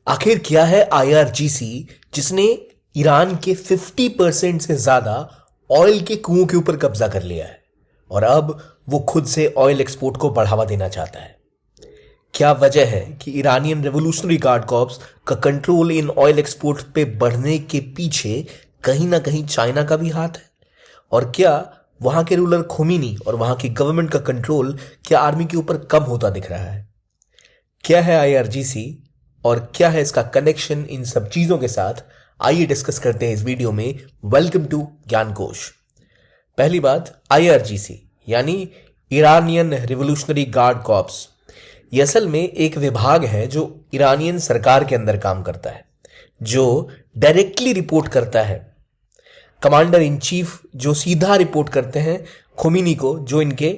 आखिर क्या है आईआरजीसी जिसने ईरान के 50% से ज्यादा ऑयल के कुओं के ऊपर कब्जा कर लिया है और अब वो खुद से ऑयल एक्सपोर्ट को बढ़ावा देना चाहता है। क्या वजह है कि इरानियन रेवोल्यूशनरी गार्ड कॉर्प्स का कंट्रोल इन ऑयल एक्सपोर्ट पे बढ़ने के पीछे कहीं ना कहीं चाइना का भी हाथ है? और क्या वहां के रूलर खोमेनी और वहां की गवर्नमेंट का कंट्रोल क्या आर्मी के ऊपर कम होता दिख रहा है? क्या है आईआरजीसी और क्या है इसका कनेक्शन इन सब चीजों के साथ? आइए डिस्कस करते हैं इस वीडियो में। Welcome to Gyankosh. पहली बात, आईआरजीसी यानी ईरानियन रिवोल्यूशनरी गार्ड कॉर्प्स, ये असल में एक विभाग है जो ईरानियन सरकार के अंदर काम करता है, जो डायरेक्टली रिपोर्ट करता है कमांडर इन चीफ, जो सीधा रिपोर्ट करते हैं खोमेनी को, जो इनके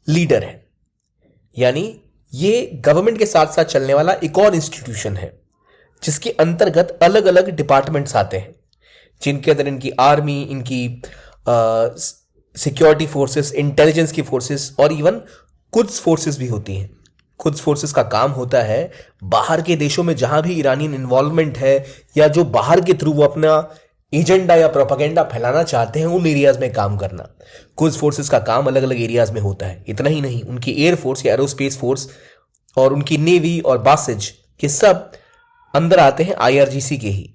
लीडर है। यानी ये गवर्नमेंट के साथ साथ चलने वाला एक और इंस्टीट्यूशन है जिसके अंतर्गत अलग अलग डिपार्टमेंट्स आते हैं, जिनके अंदर इनकी आर्मी, इनकी सिक्योरिटी फोर्सेस, इंटेलिजेंस की फोर्सेस और इवन कुड्स फोर्सेस भी होती हैं। कुड्स फोर्सेस का काम होता है बाहर के देशों में जहां भी ईरानियन इन्वॉल्वमेंट है या जो बाहर के थ्रू वो अपना एजेंडा या प्रोपेगेंडा फैलाना चाहते हैं, उन एरियाज में काम करना। कुछ फोर्सेस का काम अलग अलग एरियाज में होता है। इतना ही नहीं, उनकी एयरफोर्स या एरोस्पेस फोर्स और उनकी नेवी और बासिज, ये सब अंदर आते हैं आईआरजीसी के ही।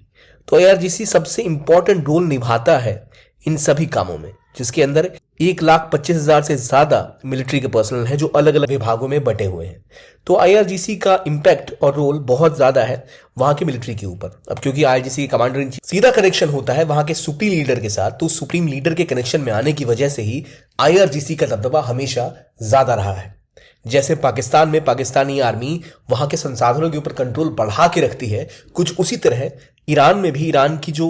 तो आईआरजीसी सबसे इंपॉर्टेंट रोल निभाता है इन सभी कामों में, जिसके अंदर 1,25,000 से ज्यादा मिलिट्री के पर्सनल है जो अलग अलग विभागों में बटे हुए हैं। तो आईआरजीसी का इंपैक्ट और रोल बहुत ज्यादा है वहां की मिलिट्री के ऊपर। अब क्योंकि आईआरजीसी के कमांडर इन चीफ सीधा कनेक्शन होता है वहां के सुप्रीम लीडर के साथ, तो सुप्रीम लीडर के कनेक्शन में आने की वजह से ही आईआरजीसी का दबदबा हमेशा ज्यादा रहा है। जैसे पाकिस्तान में पाकिस्तानी आर्मी वहां के संसाधनों के ऊपर कंट्रोल बढ़ा के रखती है, कुछ उसी तरह ईरान में भी ईरान की जो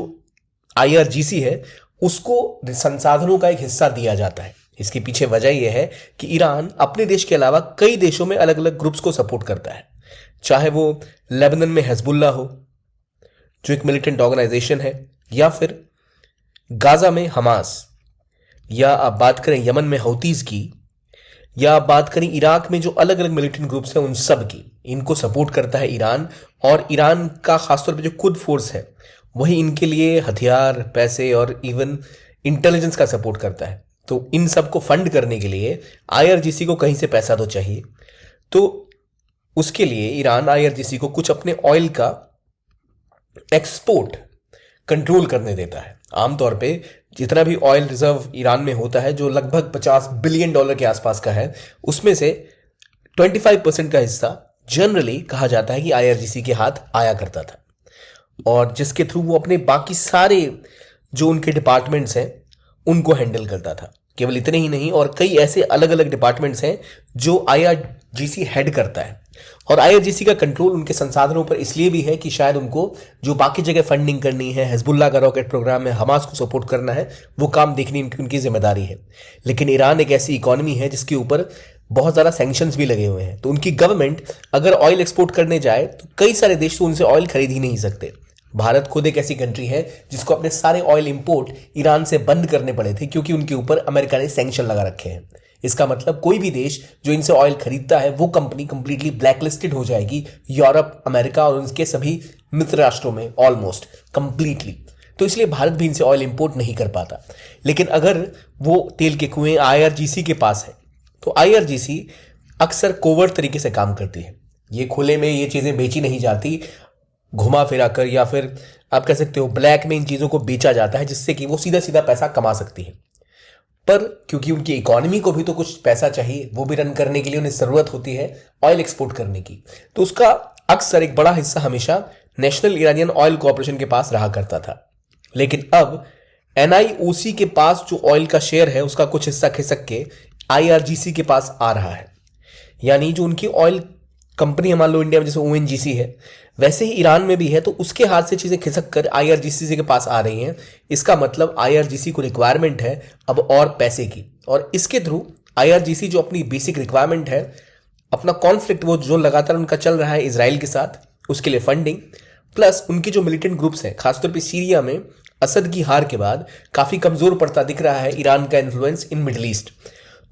आईआरजीसी है उसको संसाधनों का एक हिस्सा दिया जाता है। इसके पीछे वजह यह है कि ईरान अपने देश के अलावा कई देशों में अलग अलग ग्रुप्स को सपोर्ट करता है, चाहे वो लेबनान में हिजबुल्लाह हो जो एक मिलिटेंट ऑर्गेनाइजेशन है, या फिर गाजा में हमास, या आप बात करें यमन में हौतीज की, या आप बात करें इराक में जो अलग अलग मिलिटेंट ग्रुप्स हैं उन सब की। इनको सपोर्ट करता है ईरान, और ईरान का खासतौर पर जो खुद फोर्स है वही इनके लिए हथियार, पैसे और इवन इंटेलिजेंस का सपोर्ट करता है। तो इन सब को फंड करने के लिए आईआरजीसी को कहीं से पैसा तो चाहिए, तो उसके लिए ईरान आईआरजीसी को कुछ अपने ऑयल का एक्सपोर्ट कंट्रोल करने देता है। आमतौर पे जितना भी ऑयल रिजर्व ईरान में होता है, जो लगभग $50 बिलियन के आसपास का है, उसमें से 25% का हिस्सा जनरली कहा जाता है कि आईआरजीसी के हाथ आया करता था, और जिसके थ्रू वो अपने बाकी सारे जो उनके डिपार्टमेंट्स हैं उनको हैंडल करता था। केवल इतने ही नहीं, और कई ऐसे अलग अलग डिपार्टमेंट्स हैं जो आईआरजीसी हेड करता है। और आईआरजीसी का कंट्रोल उनके संसाधनों पर इसलिए भी है कि शायद उनको जो बाकी जगह फंडिंग करनी है, हिजबुल्लाह का रॉकेट प्रोग्राम है, हमास को सपोर्ट करना है, वो काम देखनी उनकी जिम्मेदारी है। लेकिन ईरान एक ऐसी इकोनॉमी है जिसके ऊपर बहुत ज़्यादा सैंक्शंस भी लगे हुए हैं, तो उनकी गवर्नमेंट अगर ऑयल एक्सपोर्ट करने जाए तो कई सारे देश तो उनसे ऑयल खरीद ही नहीं सकते। भारत खुद एक ऐसी कंट्री है जिसको अपने सारे ऑयल इंपोर्ट ईरान से बंद करने पड़े थे, क्योंकि उनके ऊपर अमेरिका ने सैंक्शन लगा रखे हैं। इसका मतलब कोई भी देश जो इनसे ऑयल खरीदता है वो कंपनी कंप्लीटली ब्लैकलिस्टेड हो जाएगी यूरोप, अमेरिका और उनके सभी मित्र राष्ट्रों में ऑलमोस्ट कंप्लीटली। तो इसलिए भारत भी इनसे ऑयल इंपोर्ट नहीं कर पाता। लेकिन अगर वो तेल के कुएं आईआरजीसी के पास है तो आईआरजीसी अक्सर कोवर्ट तरीके से काम करती है। ये खुले में ये चीजें बेची नहीं जाती, घुमा फिरा कर, या फिर आप कह सकते हो ब्लैक में इन चीजों को बेचा जाता है, जिससे कि वो सीधा सीधा पैसा कमा सकती है। पर क्योंकि उनकी इकोनॉमी को भी तो कुछ पैसा चाहिए, वो भी रन करने के लिए उन्हें जरूरत होती है ऑयल एक्सपोर्ट करने की, तो उसका अक्सर एक बड़ा हिस्सा हमेशा नेशनल ईरानियन ऑयल कॉर्पोरेशन के पास रहा करता था। लेकिन अब एनआईओसी के पास जो ऑयल का शेयर है उसका कुछ हिस्सा खिसक के आईआरजीसी के पास आ रहा है। यानी जो उनकी ऑयल कंपनी मान लो इंडिया में जैसे ओएनजीसी है, वैसे ही ईरान में भी है, तो उसके हाथ से चीजें खिसक कर आईआरजीसी के पास आ रही हैं। इसका मतलब आईआरजीसी को रिक्वायरमेंट है अब और पैसे की, और इसके थ्रू आईआरजीसी जो अपनी बेसिक रिक्वायरमेंट है, अपना कॉन्फ्लिक्ट वो जो लगातार उनका चल रहा है इजराइल के साथ, उसके लिए फंडिंग, प्लस उनके जो मिलिटेंट ग्रुप्स हैं, खासतौर पर सीरिया में असद की हार के बाद काफी कमजोर पड़ता दिख रहा है ईरान का इन्फ्लुएंस इन मिडिल ईस्ट।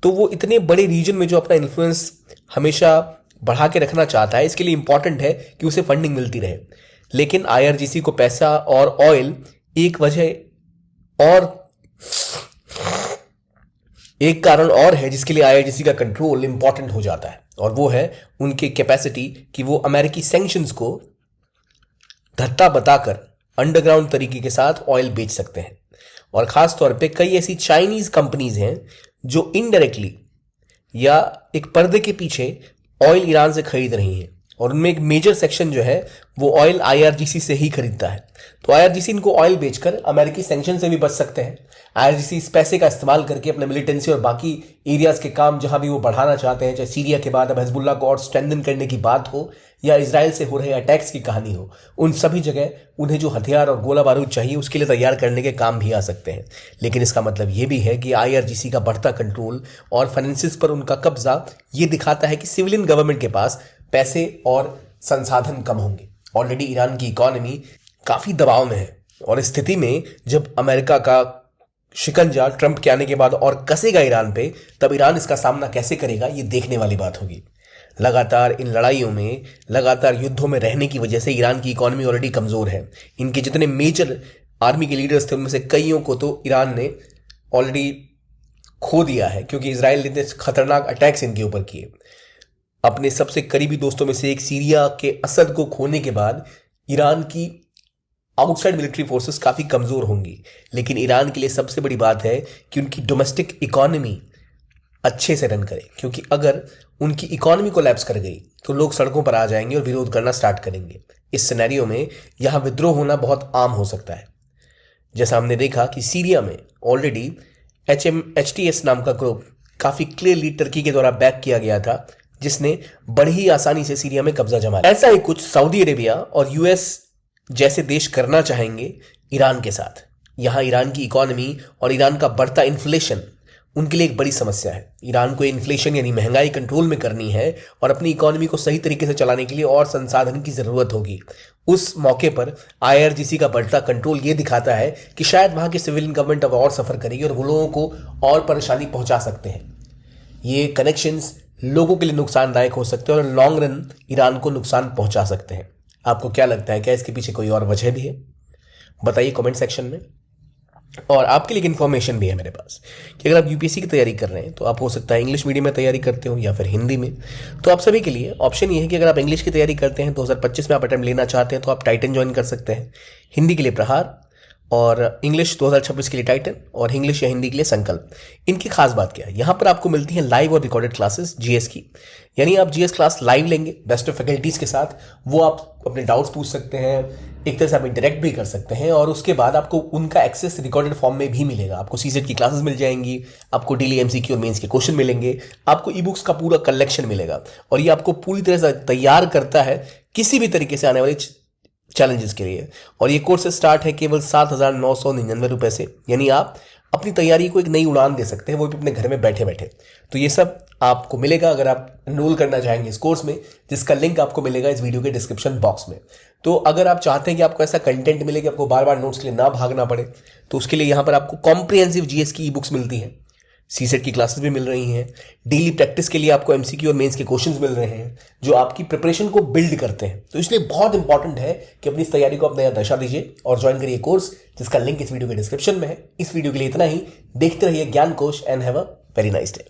तो वो इतने बड़े रीजन में जो अपना इन्फ्लुएंस हमेशा बढ़ा के रखना चाहता है, इसके लिए इंपॉर्टेंट है कि उसे फंडिंग मिलती रहे। लेकिन आईआरजीसी को पैसा और ऑयल एक कारण और है जिसके लिए आईआरजीसी का कंट्रोल इंपॉर्टेंट हो जाता है, और वो है उनके कैपेसिटी कि वो अमेरिकी सैंक्शंस को धत्ता बताकर अंडरग्राउंड तरीके के साथ ऑयल बेच सकते हैं। और खास तौर पे कई ऐसी चाइनीज कंपनीज हैं जो इनडायरेक्टली या एक पर्दे के पीछे ऑयल ईरान से खरीद रही हैं, और उनमें एक मेजर सेक्शन जो है वो ऑयल आईआरजीसी से ही खरीदता है। तो आईआरजीसी इनको ऑयल बेचकर अमेरिकी सैंक्शन से भी बच सकते हैं। आईआरजीसी इस पैसे का इस्तेमाल करके अपने मिलिटेंसी और बाकी एरियाज के काम जहां भी वो बढ़ाना चाहते हैं, चाहे सीरिया के बाद अब हिजबुल्लाह को और स्ट्रेंथन करने की बात हो या इजराइल से हो रहे अटैक्स की कहानी हो, उन सभी जगह उन्हें जो हथियार और गोला बारूद चाहिए उसके लिए तैयार करने के काम भी आ सकते हैं। लेकिन इसका मतलब ये भी है कि आईआरजीसी का बढ़ता कंट्रोल और फाइनेंसिस पर उनका कब्जा ये दिखाता है कि सिविलियन गवर्नमेंट के पास पैसे और संसाधन कम होंगे। ऑलरेडी ईरान की इकोनॉमी काफी दबाव में है, और इस स्थिति में जब अमेरिका का शिकंजा ट्रंप के आने के बाद और कसेगा ईरान पे, तब ईरान इसका सामना कैसे करेगा ये देखने वाली बात होगी। लगातार इन लड़ाइयों में, लगातार युद्धों में रहने की वजह से ईरान की इकोनॉमी ऑलरेडी कमजोर है। इनके जितने मेजर आर्मी के लीडर्स थे उनमें से कईयों को तो ईरान ने ऑलरेडी खो दिया है, क्योंकि इसराइल ने खतरनाक अटैक्स इनके ऊपर किए। अपने सबसे करीबी दोस्तों में से एक सीरिया के असद को खोने के बाद ईरान की आउटसाइड मिलिट्री फोर्सेस काफी कमजोर होंगी। लेकिन ईरान के लिए सबसे बड़ी बात है कि उनकी डोमेस्टिक इकोनॉमी अच्छे से रन करे, क्योंकि अगर उनकी इकोनॉमी कोलैप्स कर गई तो लोग सड़कों पर आ जाएंगे और विरोध करना स्टार्ट करेंगे। इस सिनेरियो में यहां विद्रोह होना बहुत आम हो सकता है। जैसा हमने देखा कि सीरिया में ऑलरेडी HTS नाम का ग्रुप काफी क्लियरली टर्की के द्वारा बैक किया गया था, जिसने बड़ी ही आसानी से सीरिया में कब्जा जमा लिया। ऐसा ही कुछ सऊदी अरेबिया और यूएस जैसे देश करना चाहेंगे ईरान के साथ। यहां ईरान की इकोनॉमी और ईरान का बढ़ता इन्फ्लेशन उनके लिए एक बड़ी समस्या है। ईरान को इन्फ्लेशन यानी महंगाई कंट्रोल में करनी है और अपनी इकोनॉमी को सही तरीके से चलाने के लिए और संसाधन की जरूरत होगी। उस मौके पर आईआरजीसी का बढ़ता कंट्रोल ये दिखाता है कि शायद वहां की सिविलियन गवर्नमेंट अब और सफर करेगी और वो लोगों को और परेशानी पहुंचा सकते हैं। ये कनेक्शंस लोगों के लिए नुकसानदायक हो सकते हैं और लॉन्ग रन ईरान को नुकसान पहुंचा सकते हैं। आपको क्या लगता है, क्या इसके पीछे कोई और वजह भी है? बताइए कमेंट सेक्शन में। और आपके लिए इन्फॉर्मेशन भी है मेरे पास कि अगर आप यूपीएससी की तैयारी कर रहे हैं तो आप हो सकता है इंग्लिश मीडियम में तैयारी करते हो या फिर हिंदी में। तो आप सभी के लिए ऑप्शन ये है कि अगर आप इंग्लिश की तैयारी करते हैं 2025 में आप अटेम्प्ट लेना चाहते हैं तो आप टाइटन ज्वाइन कर सकते हैं। हिंदी के लिए प्रहार, और इंग्लिश 2026 के लिए टाइटन, और इंग्लिश या हिंदी के लिए संकल्प। इनकी खास बात क्या है, यहाँ पर आपको मिलती है लाइव और रिकॉर्डेड क्लासेस जीएस की। यानी आप जीएस क्लास लाइव लेंगे बेस्ट ऑफ फैकल्टीज के साथ, वो आप अपने डाउट्स पूछ सकते हैं, एक तरह से आप इंटरेक्ट भी कर सकते हैं, और उसके बाद आपको उनका एक्सेस रिकॉर्डेड फॉर्म में भी मिलेगा। आपको सीसेट की क्लासेस मिल जाएंगी, आपको डेली एमसीक्यू और मेंस के क्वेश्चन मिलेंगे, आपको ई बुक्स का पूरा कलेक्शन मिलेगा, और ये आपको पूरी तरह से तैयार करता है किसी भी तरीके से आने वाली चैलेंजेस के लिए। और ये कोर्स स्टार्ट है केवल 7,999 रुपए से, यानी आप अपनी तैयारी को एक नई उड़ान दे सकते हैं, वो भी अपने घर में बैठे बैठे। तो ये सब आपको मिलेगा अगर आप एनरोल करना चाहेंगे इस कोर्स में, जिसका लिंक आपको मिलेगा इस वीडियो के डिस्क्रिप्शन बॉक्स में। तो अगर आप चाहते हैं कि आपको ऐसा कंटेंट मिले कि आपको बार बार नोट्स के लिए ना भागना पड़े, तो उसके लिए यहाँ पर आपको कॉम्प्रिहेंसिव जीएस की ई बुक्स मिलती हैं, सीसेट की क्लासेस भी मिल रही हैं, डेली प्रैक्टिस के लिए आपको एमसीक्यू और मेंस के क्वेश्चंस मिल रहे हैं जो आपकी प्रिपरेशन को बिल्ड करते हैं। तो इसलिए बहुत इंपॉर्टेंट है कि अपनी इस तैयारी को आप नया दशा दीजिए और ज्वाइन करिए कोर्स, जिसका लिंक इस वीडियो के डिस्क्रिप्शन में है। इस वीडियो के लिए इतना ही। देखते रहिए ज्ञान कोश and have a very nice day.